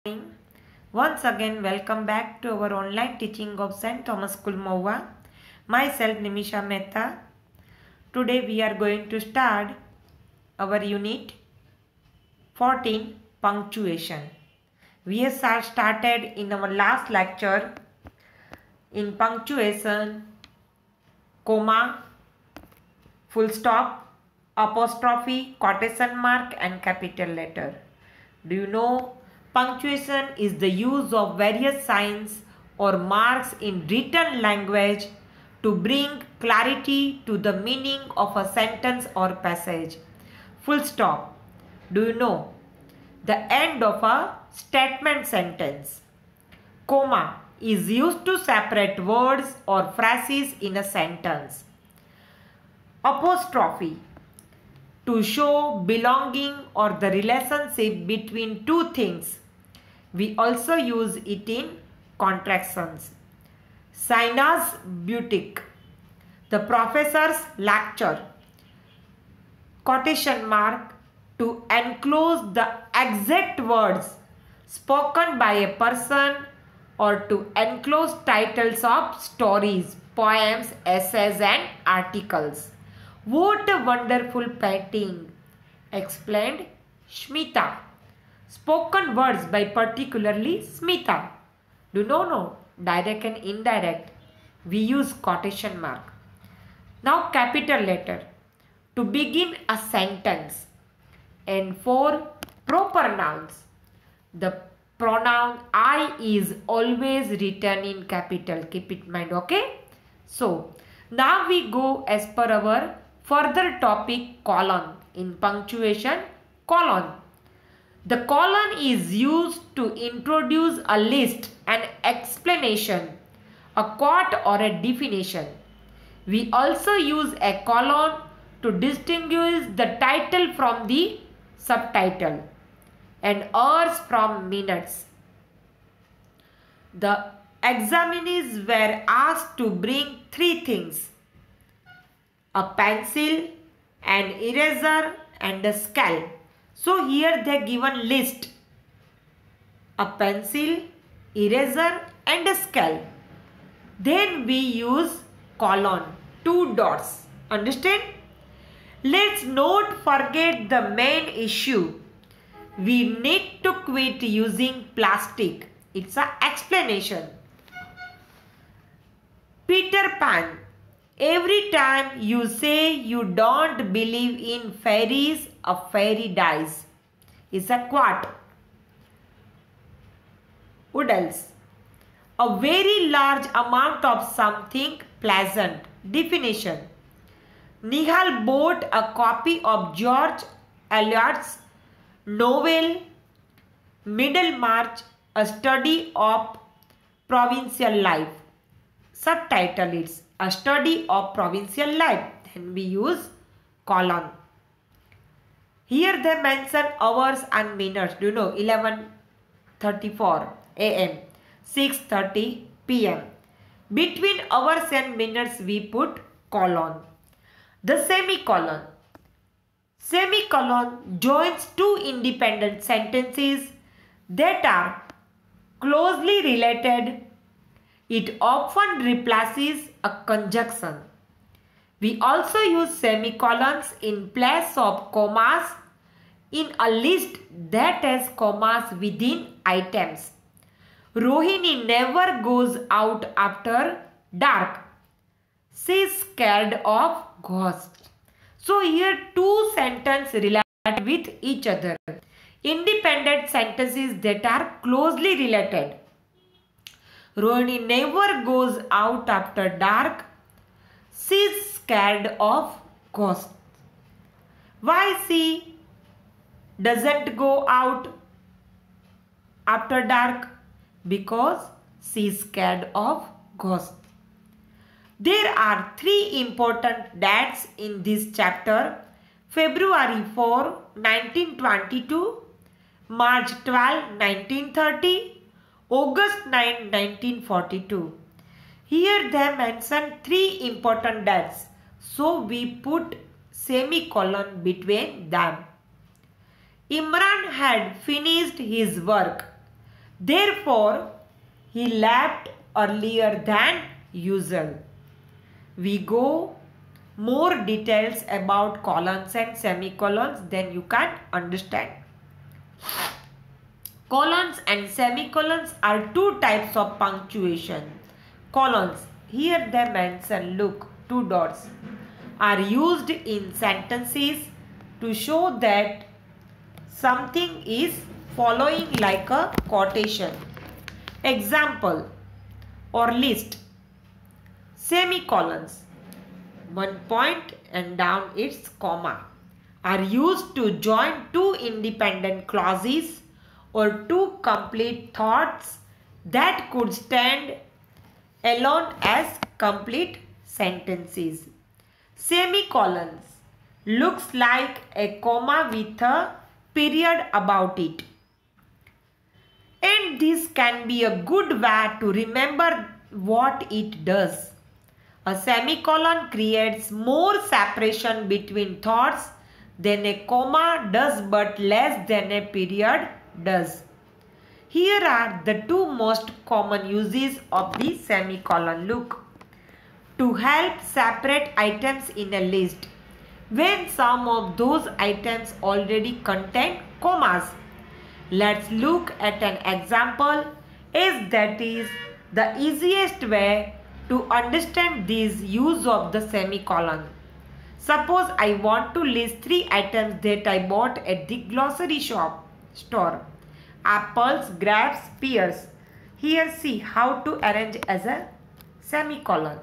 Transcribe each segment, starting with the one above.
Morning. Once again, welcome back to our online teaching of St. Thomas School, Maua. Myself, Nimisha Mehta. Today, we are going to start our unit 14, punctuation. We have started in our last lecture in punctuation, comma, full stop, apostrophe, quotation mark, and capital letter. Do you know? Punctuation is the use of various signs or marks in written language to bring clarity to the meaning of a sentence or passage. Full stop. Do you know? The end of a statement sentence. Comma is used to separate words or phrases in a sentence. Apostrophe to show belonging or the relationship between two things. We also use it in contractions. Sina's boutique. The professor's lecture. Quotation mark to enclose the exact words spoken by a person or to enclose titles of stories, poems, essays and articles. What a wonderful painting, explained Smita. Spoken words by particularly Smita. Do not know direct and indirect. We use quotation mark. Now capital letter to begin a sentence. And for proper nouns, the pronoun I is always written in capital. Keep it in mind, okay? So now we go as per our further topic, colon. In punctuation, colon. The colon is used to introduce a list, an explanation, a quote or a definition. We also use a colon to distinguish the title from the subtitle and hours from minutes. The examinees were asked to bring three things: a pencil, an eraser and a scale. So here they given list: a pencil, eraser and a scale. Then we use colon, two dots. Understand? Let's not forget the main issue. We need to quit using plastic. It's an explanation. Peter Pan. Every time you say you don't believe in fairies, a fairy dies. It's a quote. What else? A very large amount of something pleasant. Definition. Nihal bought a copy of George Eliot's novel Middlemarch, a study of provincial life. Subtitle is a study of provincial life. Then we use colon. Here they mention hours and minutes. Do you know? 11:34 a.m. 6:30 p.m. Between hours and minutes we put colon. The semicolon. Semicolon joins two independent sentences that are closely related. It often replaces a conjunction. We also use semicolons in place of commas in a list that has commas within items. Rohini never goes out after dark. She is scared of ghosts. So here two sentences relate with each other. Independent sentences that are closely related. Rohini never goes out after dark. She is scared of ghosts. Why she doesn't go out after dark? Because she is scared of ghosts. There are three important dates in this chapter: February 4, 1922, March 12, 1930, August 9, 1942. Here they mention three important dates, so we put semicolon between them. Imran had finished his work. Therefore, he left earlier than usual. We go more details about colons and semicolons, then you can understand. Colons and semicolons are two types of punctuation. Colons, here they mention, look, two dots, are used in sentences to show that something is following like a quotation. Example or list. Semicolons, one point and down its comma, are used to join two independent clauses or two complete thoughts that could stand alone as complete sentences. Semicolons looks like a comma with a period about it. And this can be a good way to remember what it does. A semicolon creates more separation between thoughts than a comma does, but less than a period does. Here are the two most common uses of the semicolon. Look, to help separate items in a list when some of those items already contain commas. Let's look at an example, as that is the easiest way to understand this use of the semicolon. Suppose I want to list 3 items that I bought at the grocery store. Apples, grapes, pears. Here see how to arrange as a semicolon.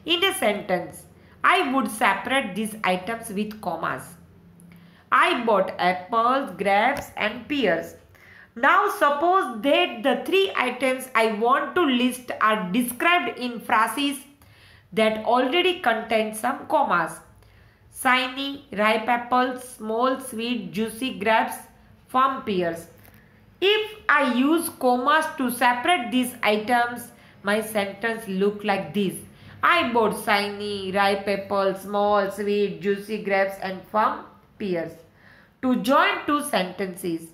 In a sentence, I would separate these items with commas. I bought apples, grapes and pears. Now suppose that the 3 items I want to list are described in phrases that already contain some commas. Shiny, ripe apples, small, sweet, juicy grapes, firm pears. If I use commas to separate these items, my sentence look like this. I bought shiny, ripe apples, small, sweet, juicy grapes and firm pears. To join two sentences,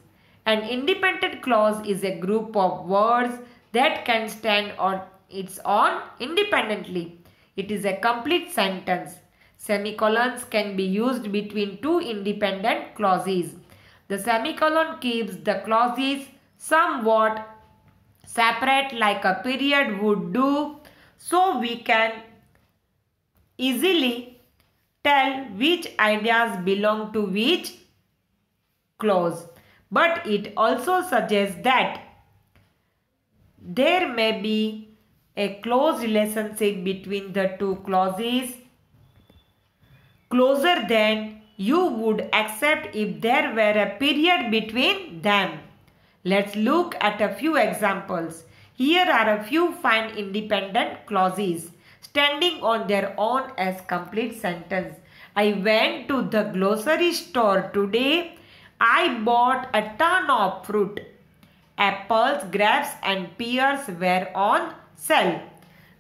an independent clause is a group of words that can stand on its own independently. It is a complete sentence. Semicolons can be used between two independent clauses. The semicolon keeps the clauses somewhat separate like a period would do, so we can easily tell which ideas belong to which clause. But it also suggests that there may be a close relationship between the two clauses, closer than you would accept if there were a period between them. Let's look at a few examples. Here are a few fine independent clauses standing on their own as complete sentence. I went to the grocery store today. I bought a ton of fruit. Apples, grapes and pears were on sale.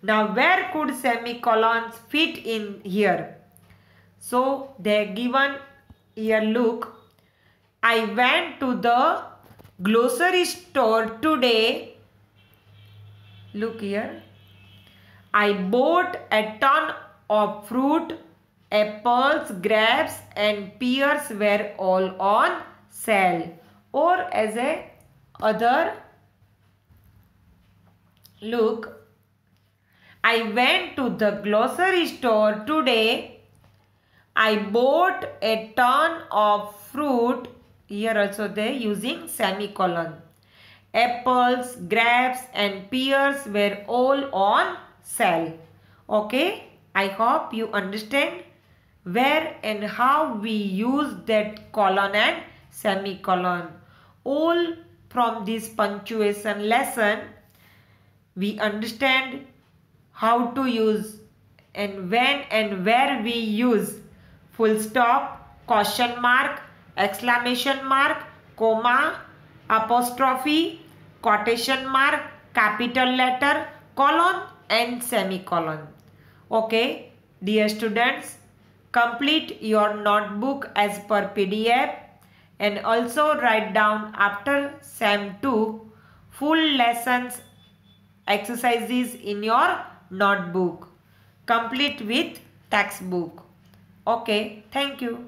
Now where could semicolons fit in here? So they given here, look, I went to the grocery store today. Look here. I bought a ton of fruit. Apples, grapes and pears were all on sale. Or as a other, look, I went to the grocery store today. I bought a ton of fruit. Here also they using semicolon. Apples, grapes and pears were all on sale. Okay, I hope you understand where and how we use that colon and semicolon. All from this punctuation lesson we understand how to use and when and where we use full stop, question mark, exclamation mark, comma, apostrophe, quotation mark, capital letter, colon and semicolon. Okay, dear students, complete your notebook as per PDF and also write down after SEM 2 full lessons exercises in your notebook. Complete with textbook. Okay, thank you.